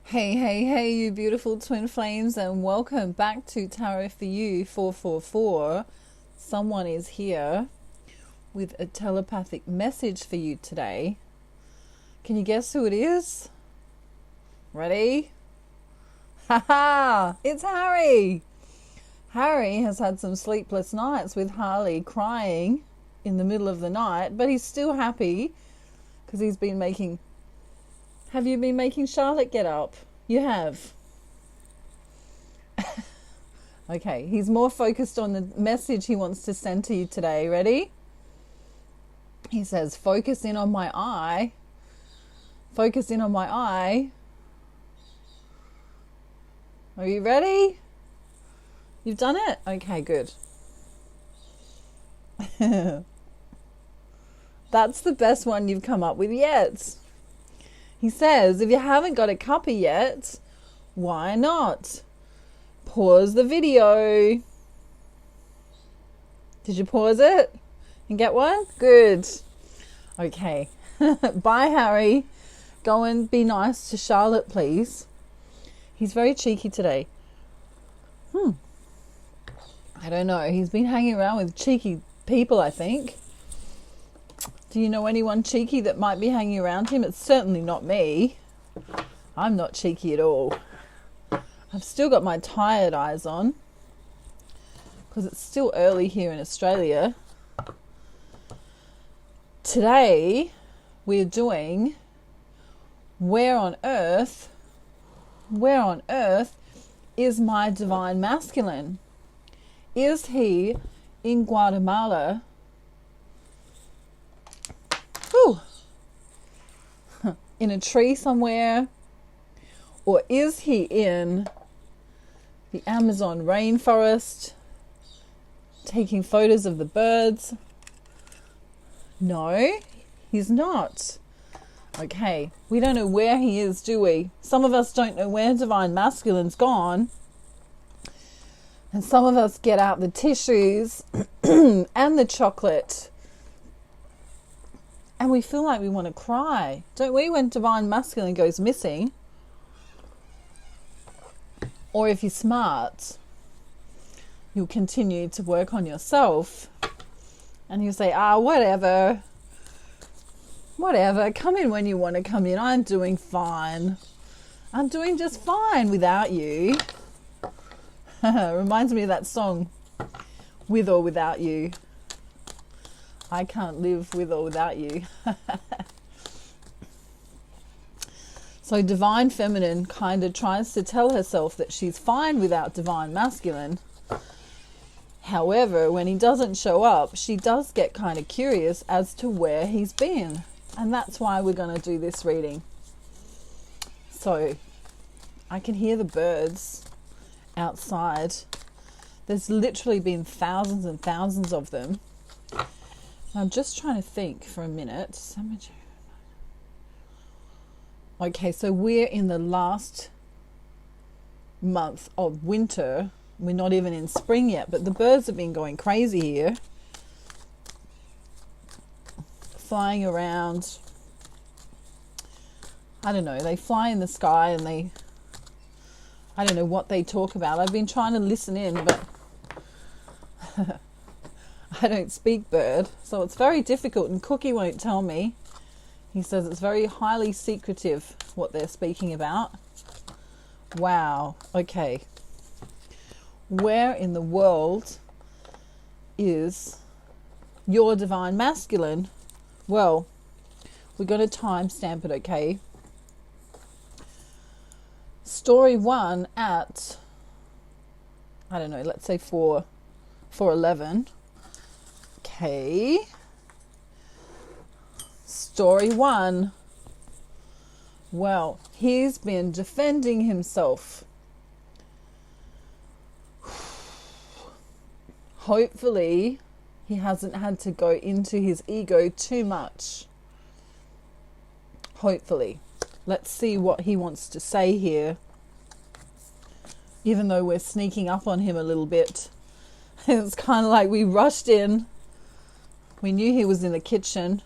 Hey, hey, hey, you beautiful twin flames, and welcome back to Tarot for You 444. Someone is here with a telepathic message for you today. Can you guess who it is? Ready? Haha! It's Harry! Harry has had some sleepless nights with Harley crying in the middle of the night, but he's still happy because he's been making... Have you been making Charlotte get up? You have. Okay, he's more focused on the message he wants to send to you today. Ready? He says, focus in on my eye. Focus in on my eye. Are you ready? You've done it? Okay, good. That's the best one you've come up with yet. He says, if you haven't got a copy yet, why not? Pause the video. Did you pause it and get one? Good. Okay. Bye, Harry. Go and be nice to Charlotte, please. He's very cheeky today. I don't know. He's been hanging around with cheeky people, I think. Do you know anyone cheeky that might be hanging around him? It's certainly not me. I'm not cheeky at all. I've still got my tired eyes on because it's still early here in Australia. Today we're doing where on earth is my divine masculine? Is he in Guatemala? In a tree somewhere? Or is he in the Amazon rainforest taking photos of the birds? No, he's not. Okay, we don't know where he is, do we? Some of us don't know where divine masculine's gone. And some of us get out the tissues and the chocolate. And we feel like we want to cry, don't we, when divine masculine goes missing? Or if you're smart, you'll continue to work on yourself and you'll say, whatever, come in when you want to come in. I'm doing fine. I'm doing just fine without you. Reminds me of that song, With or Without You. I can't live with or without you. So divine feminine kind of tries to tell herself that she's fine without divine masculine. However, when he doesn't show up, she does get kind of curious as to where he's been. And that's why we're going to do this reading. So I can hear the birds outside. There's literally been thousands and thousands of them. I'm just trying to think for a minute. Okay, so we're in the last month of winter. We're not even in spring yet, but the birds have been going crazy here. Flying around. I don't know, they fly in the sky and I don't know what they talk about. I've been trying to listen in, but I don't speak bird, so it's very difficult, and Cookie won't tell me. He says it's very highly secretive what they're speaking about. Wow. Okay. Where in the world is your divine masculine? Well, we're going to timestamp it, okay? Story 1 at, I don't know, let's say 4:11. Okay. Story 1. Well, he's been defending himself. Hopefully, he hasn't had to go into his ego too much. Hopefully. Let's see what he wants to say here. Even though we're sneaking up on him a little bit. It's kind of like we rushed in. We knew he was in the kitchen.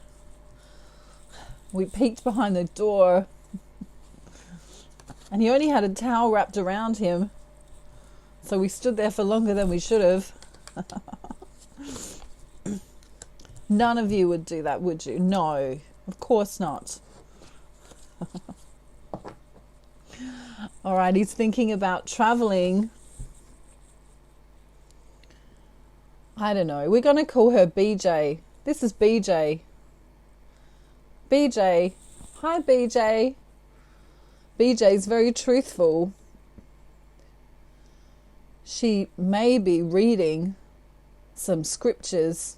We peeked behind the door. And he only had a towel wrapped around him. So we stood there for longer than we should have. None of you would do that, would you? No, of course not. All right, he's thinking about traveling. I don't know. We're going to call her BJ. This is BJ. BJ. Hi, BJ. BJ's very truthful. She may be reading some scriptures,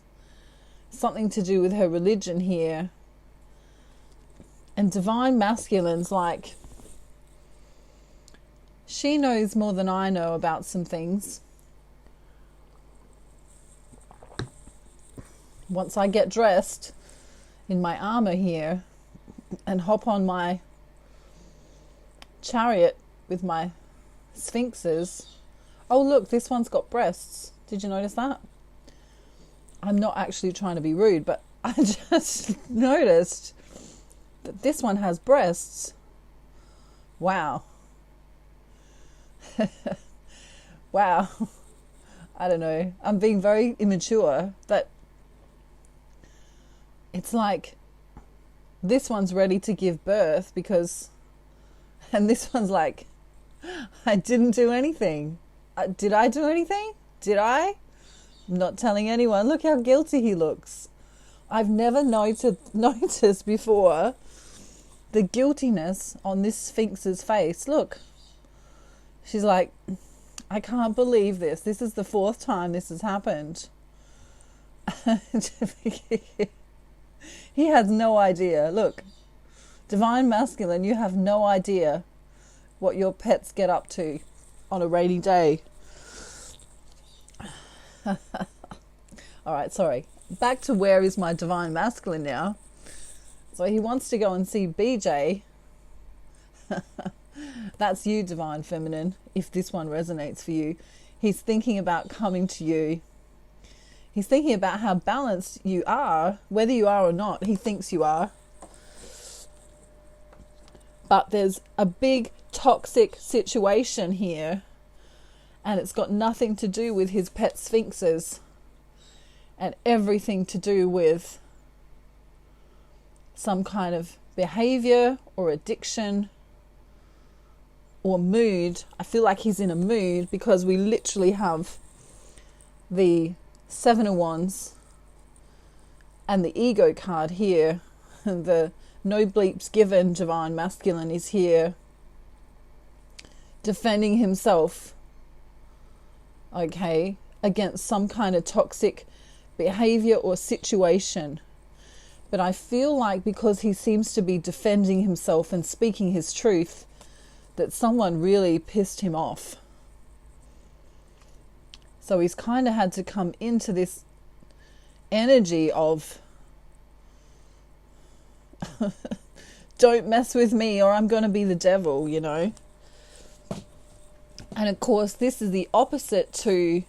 something to do with her religion here. And divine masculine's like, she knows more than I know about some things. Once I get dressed in my armor here and hop on my chariot with my sphinxes. Oh, look, this one's got breasts. Did you notice that? I'm not actually trying to be rude, but I just noticed that this one has breasts. Wow. Wow. I don't know. I'm being very immature. That it's like this one's ready to give birth because, and this one's like, I didn't do anything. Did I do anything? Did I? I'm not telling anyone. Look how guilty he looks. I've never noticed before the guiltiness on this Sphinx's face. Look. She's like, I can't believe this. This is the 4th time this has happened. He has no idea. Look, divine masculine, you have no idea what your pets get up to on a rainy day. All right, sorry. Back to where is my divine masculine now. So he wants to go and see BJ. That's you, divine feminine, if this one resonates for you. He's thinking about coming to you. He's thinking about how balanced you are, whether you are or not. He thinks you are. But there's a big toxic situation here, and it's got nothing to do with his pet sphinxes and everything to do with some kind of behavior or addiction or mood. I feel like he's in a mood because we literally have the 7 of Wands and the ego card here. The no bleeps given divine masculine is here defending himself, okay, against some kind of toxic behavior or situation. But I feel like because he seems to be defending himself and speaking his truth, that someone really pissed him off. So he's kind of had to come into this energy of don't mess with me or I'm going to be the devil, you know. And of course, this is the opposite to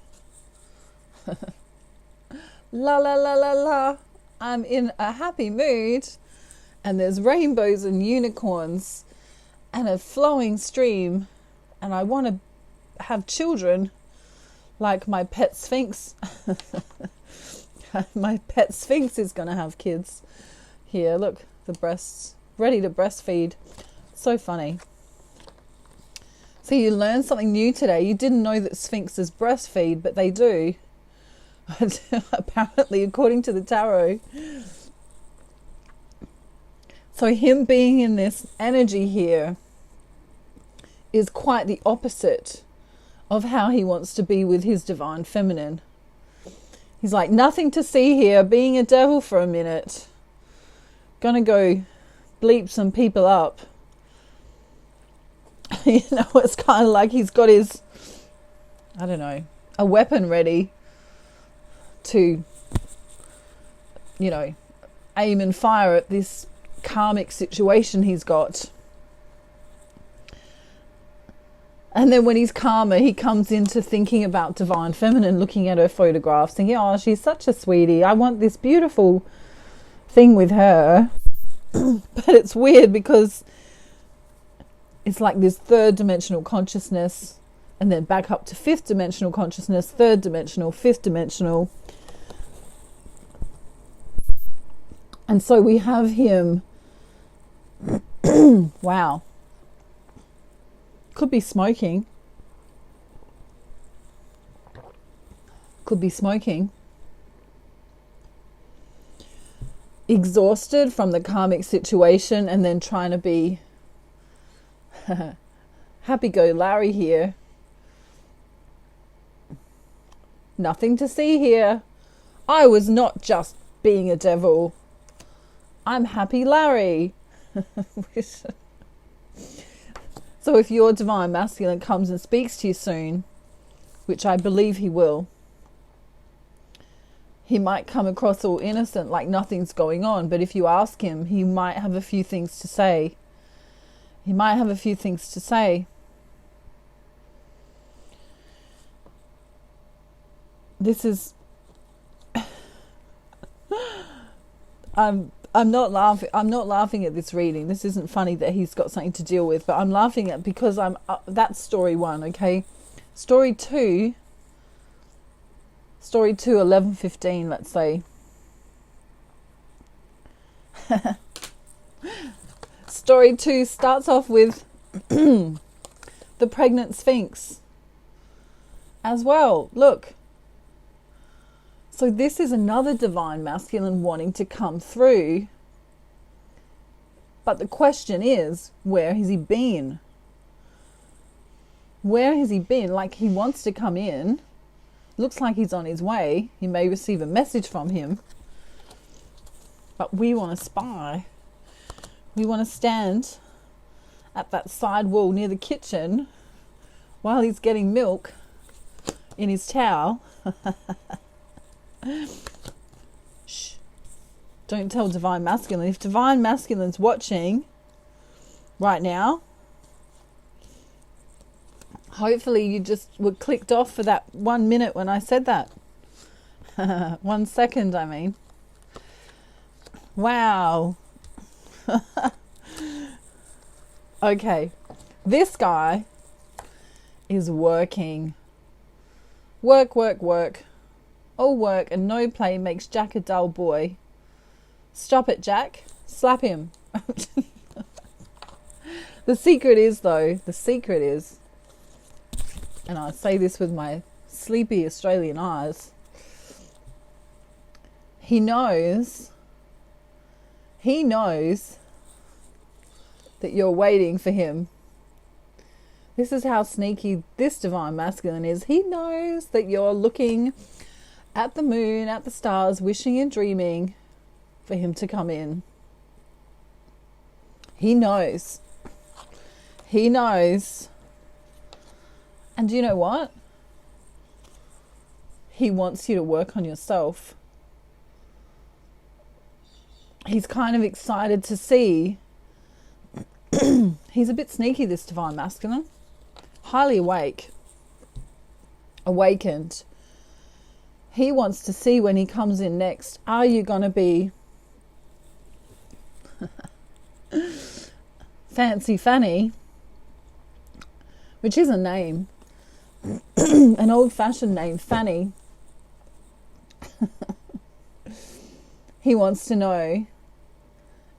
la la la la la. I'm in a happy mood and there's rainbows and unicorns and a flowing stream and I want to have children like my pet sphinx. My pet sphinx is going to have kids. Here, look, the breasts, ready to breastfeed. So funny. So you learned something new today. You didn't know that sphinxes breastfeed, but they do. Apparently, according to the tarot. So him being in this energy here is quite the opposite of how he wants to be with his divine feminine. He's like, nothing to see here, being a devil for a minute. Gonna go bleep some people up. You know, it's kind of like he's got his, I don't know, a weapon ready to, you know, aim and fire at this karmic situation he's got. And then when he's calmer, he comes into thinking about divine feminine, looking at her photographs, thinking, oh, she's such a sweetie. I want this beautiful thing with her. But it's weird because it's like this third dimensional consciousness, and then back up to fifth dimensional consciousness, third dimensional, fifth dimensional. And so we have him, wow, could be smoking, exhausted from the karmic situation, and then trying to be happy-go-Larry here. Nothing to see here. I was not just being a devil. I'm happy Larry. So if your divine masculine comes and speaks to you soon, which I believe he will, he might come across all innocent, like nothing's going on. But if you ask him, he might have a few things to say. This is... I'm not laughing at this reading. This isn't funny that he's got something to deal with, but I'm laughing at because that's story 1, okay? Story 2, 11:15, let's say. Story 2 starts off with the pregnant sphinx as well. Look. So this is another divine masculine wanting to come through. But the question is, where has he been? Like, he wants to come in. Looks like he's on his way. He may receive a message from him. But we want to spy. We want to stand at that side wall near the kitchen while he's getting milk in his towel. Shh. Don't tell divine masculine. If divine masculine's watching right now, hopefully you just were clicked off for that 1 minute when I said that. 1 second, I mean. Wow. Okay. This guy is working. Work. All work and no play makes Jack a dull boy. Stop it, Jack. Slap him. The secret is, and I say this with my sleepy Australian eyes, he knows that you're waiting for him. This is how sneaky this divine masculine is. He knows that you're looking at the moon, at the stars, wishing and dreaming for him to come in. He knows. And do you know what? He wants you to work on yourself. He's kind of excited to see. He's a bit sneaky, this divine masculine. Highly awakened. He wants to see when he comes in next, are you going to be Fancy Fanny, which is a name, an old-fashioned name, Fanny. He wants to know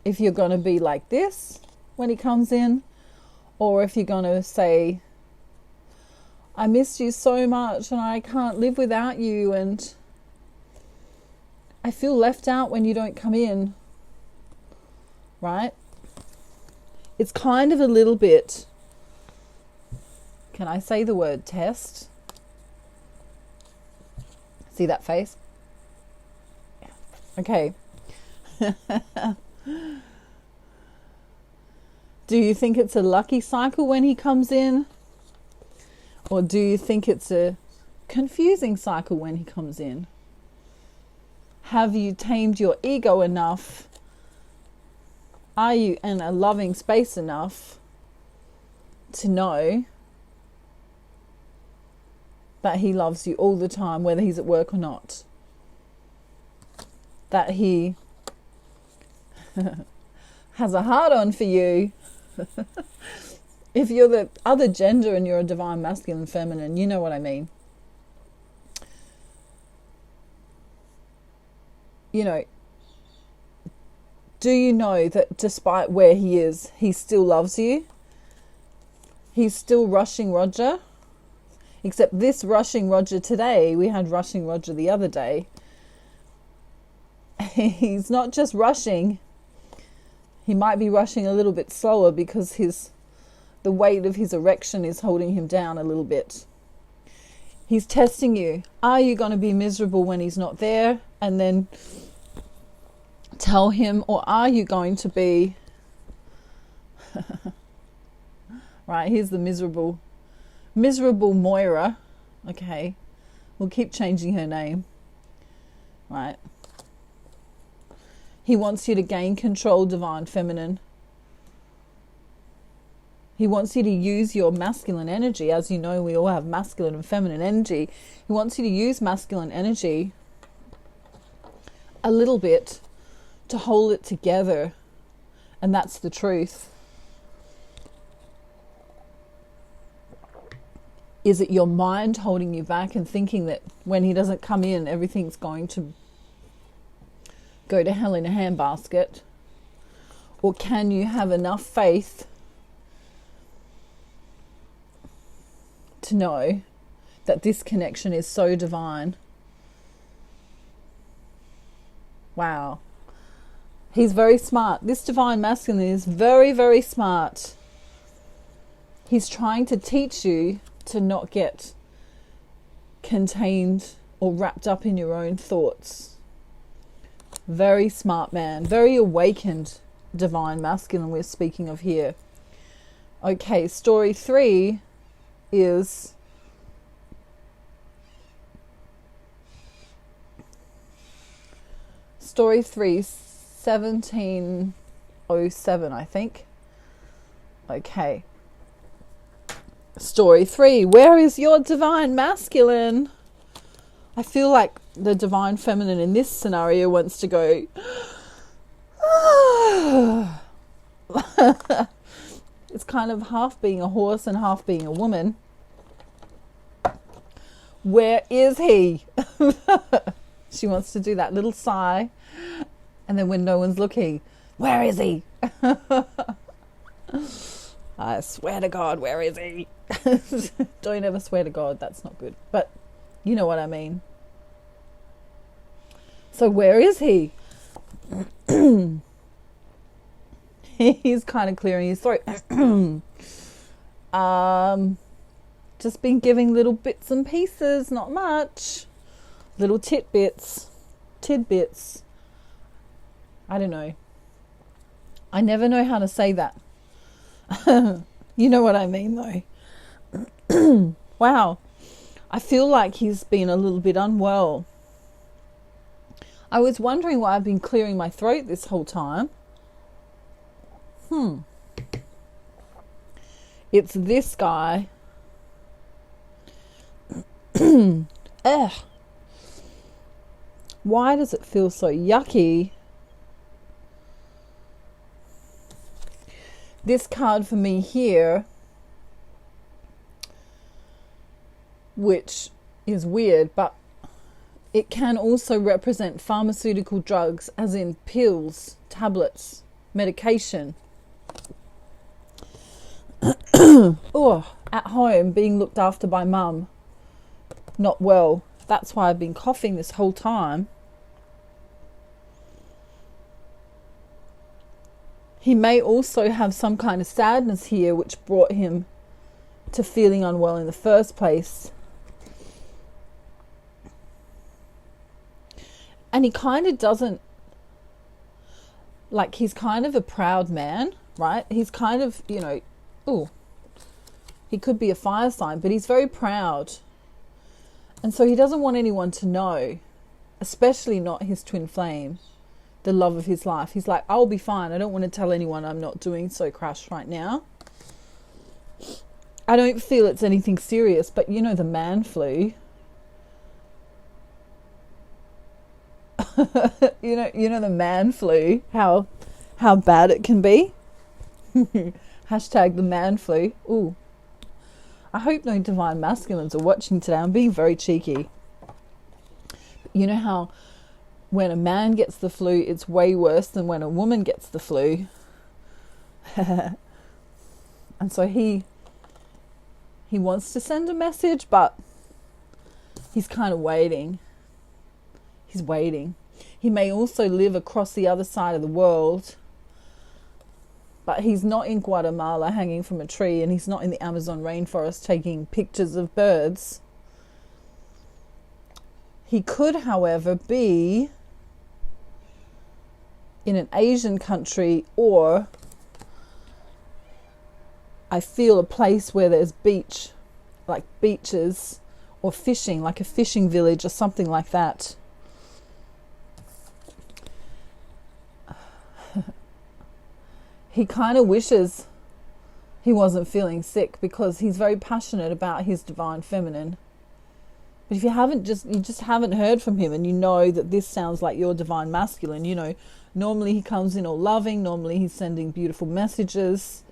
if you're going to be like this when he comes in, or if you're going to say, I missed you so much and I can't live without you and I feel left out when you don't come in. Right? It's kind of a little bit, can I say the word test? See that face? Okay. Do you think it's a lucky cycle when he comes in? Or do you think it's a confusing cycle when he comes in? Have you tamed your ego enough? Are you in a loving space enough to know that he loves you all the time, whether he's at work or not? That he has a heart on for you, If you're the other gender and you're a divine masculine feminine, you know what I mean. You know, do you know that despite where he is, he still loves you? He's still rushing Roger. Except this rushing Roger today, we had rushing Roger the other day. He's not just rushing. He might be rushing a little bit slower because the weight of his erection is holding him down a little bit. He's testing you. Are you going to be miserable when he's not there and then tell him, or are you going to be right? Here's the miserable Moira. Okay, we'll keep changing her name. Right? He wants you to gain control, divine feminine. He wants you to use your masculine energy. As you know, we all have masculine and feminine energy. He wants you to use masculine energy a little bit to hold it together. And that's the truth. Is it your mind holding you back and thinking that when he doesn't come in, everything's going to go to hell in a handbasket? Or can you have enough faith to know that this connection is so divine? Wow. He's very smart. This divine masculine is very, very smart. He's trying to teach you to not get contained or wrapped up in your own thoughts. Very smart man. Very awakened divine masculine we're speaking of here. Okay, story 3 is story 3, 1707, I think. Okay. Story 3. Where is your divine masculine? I feel like the divine feminine in this scenario wants to go. It's kind of half being a horse and half being a woman. Where is he? She wants to do that little sigh. And then when no one's looking, where is he? I swear to God, where is he? Don't ever swear to God, that's not good. But you know what I mean. So where is he? He's kind of clearing his throat. Just been giving little bits and pieces, not much. Little tidbits. I don't know. I never know how to say that. You know what I mean, though. Wow. I feel like he's been a little bit unwell. I was wondering why I've been clearing my throat this whole time. It's this guy. Ugh. Why does it feel so yucky? This card for me here, which is weird, but it can also represent pharmaceutical drugs, as in pills, tablets, medication. Oh, at home, being looked after by mum, not well. That's why I've been coughing this whole time. He may also have some kind of sadness here, which brought him to feeling unwell in the first place. And he kind of doesn't, like, he's kind of a proud man, right? He's kind of, you know, he could be a fire sign, but he's very proud. And so he doesn't want anyone to know, especially not his twin flame, the love of his life. He's like, I'll be fine. I don't want to tell anyone I'm not doing so crash right now. I don't feel it's anything serious, but you know the man flu. you know the man flu, how bad it can be. Hashtag the man flu. Ooh. I hope no divine masculines are watching today. I'm being very cheeky. You know how when a man gets the flu, it's way worse than when a woman gets the flu. And so he wants to send a message, but he's kind of waiting. He's waiting. He may also live across the other side of the world, but he's not in Guatemala hanging from a tree, and he's not in the Amazon rainforest taking pictures of birds. He could, however, be in an Asian country, or I feel a place where there's beach, like beaches, or fishing, like a fishing village or something like that. He kind of wishes he wasn't feeling sick because he's very passionate about his divine feminine. But if you just haven't heard from him, and you know that this sounds like your divine masculine, you know, normally he comes in all loving, normally he's sending beautiful messages.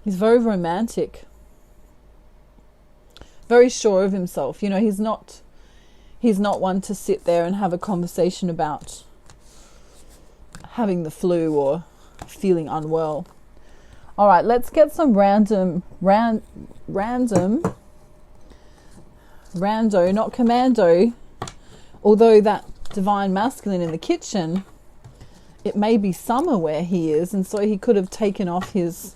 He's very romantic, very sure of himself. You know, he's not one to sit there and have a conversation about having the flu or feeling unwell. All right, let's get some rando, not commando. Although that divine masculine in the kitchen, it may be summer where he is, and so he could have taken off his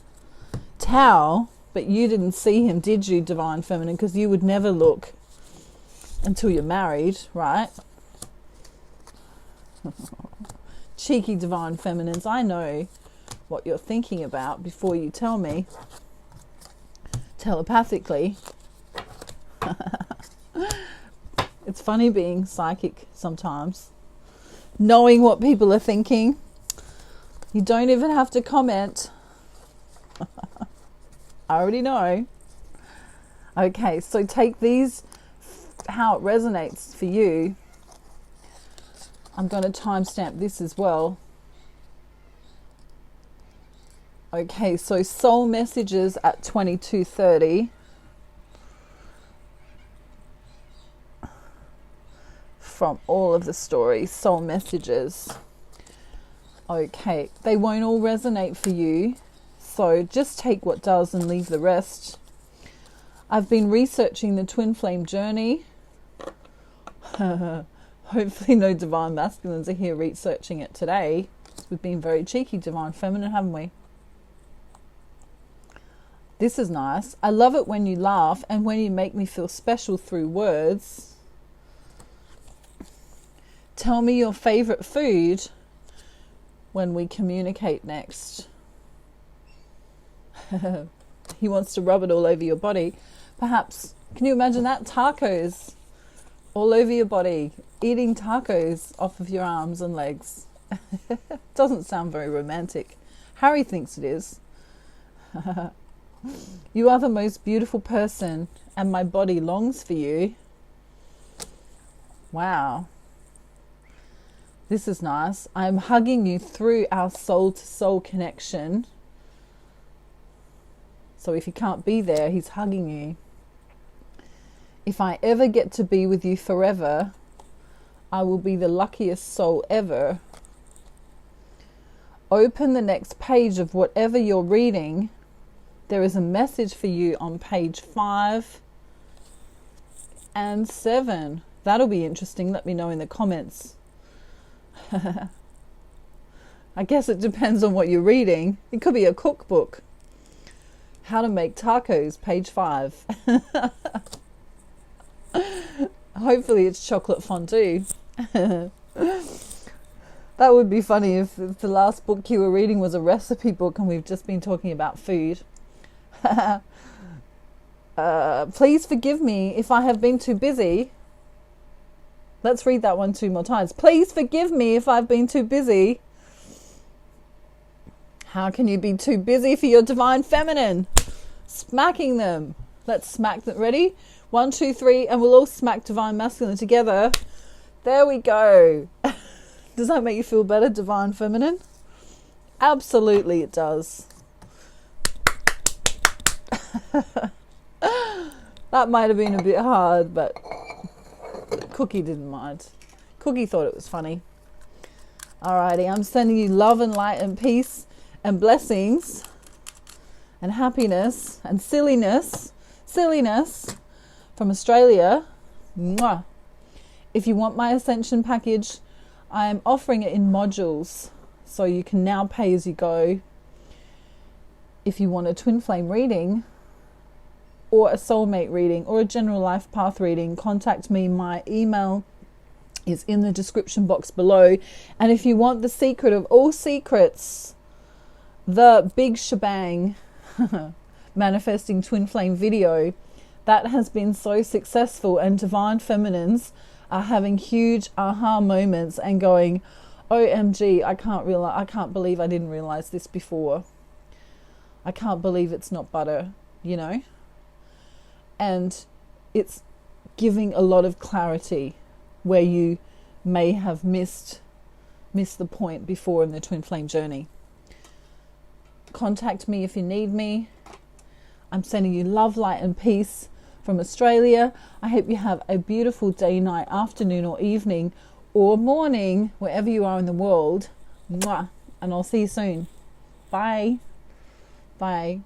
towel, but you didn't see him, did you, divine feminine? Because you would never look until you're married, right? Cheeky divine feminines, I know what you're thinking about before you tell me telepathically. It's funny being psychic sometimes, knowing what people are thinking. You don't even have to comment. I already know. Okay, so take these, how it resonates for you. I'm going to timestamp this as well. Okay, so soul messages at 22:30. From all of the stories, soul messages. Okay, they won't all resonate for you, so just take what does and leave the rest. I've been researching the twin flame journey. Hopefully no divine masculines are here researching it today. We've been very cheeky, divine feminine, haven't we? This is nice. I love it when you laugh and when you make me feel special through words. Tell me your favorite food when we communicate next. He wants to rub it all over your body. Perhaps, can you imagine that? Tacos all over your body. Eating tacos off of your arms and legs. Doesn't sound very romantic. Harry thinks it is. You are the most beautiful person and my body longs for you. Wow. This is nice. I'm hugging you through our soul-to-soul connection. So if you can't be there, he's hugging you. If I ever get to be with you forever, I will be the luckiest soul ever. Open the next page of whatever you're reading. There is a message for you on page 5 and 7. That'll be interesting. Let me know in the comments. I guess it depends on what you're reading. It could be a cookbook. How to make tacos, page 5. Hopefully it's chocolate fondue. That would be funny if the last book you were reading was a recipe book and we've just been talking about food. Please forgive me if I have been too busy. Let's read that one 2 more times. Please forgive me if I've been too busy. How can you be too busy for your divine feminine? Smacking them. Let's smack them. Ready? 1, 2, 3, and we'll all smack divine masculine together. There we go. Does that make you feel better, Divine Feminine? Absolutely it does. That might have been a bit hard, but Cookie didn't mind. Cookie thought it was funny. Alrighty, I'm sending you love and light and peace and blessings and happiness and silliness from Australia. Mwah. If you want my Ascension package, I am offering it in modules, so you can now pay as you go. If you want a twin flame reading or a soulmate reading or a general life path reading, contact me. My email is in the description box below. And if you want the secret of all secrets, the big shebang manifesting twin flame video that has been so successful, and Divine Feminines are having huge aha moments and going, OMG, I can't believe I didn't realize this before. I can't believe it's not butter, you know? And it's giving a lot of clarity where you may have missed the point before in the twin flame journey. Contact me if you need me. I'm sending you love, light and peace from Australia. I hope you have a beautiful day, night, afternoon or evening or morning, wherever you are in the world. Mwah. And I'll see you soon. Bye. Bye.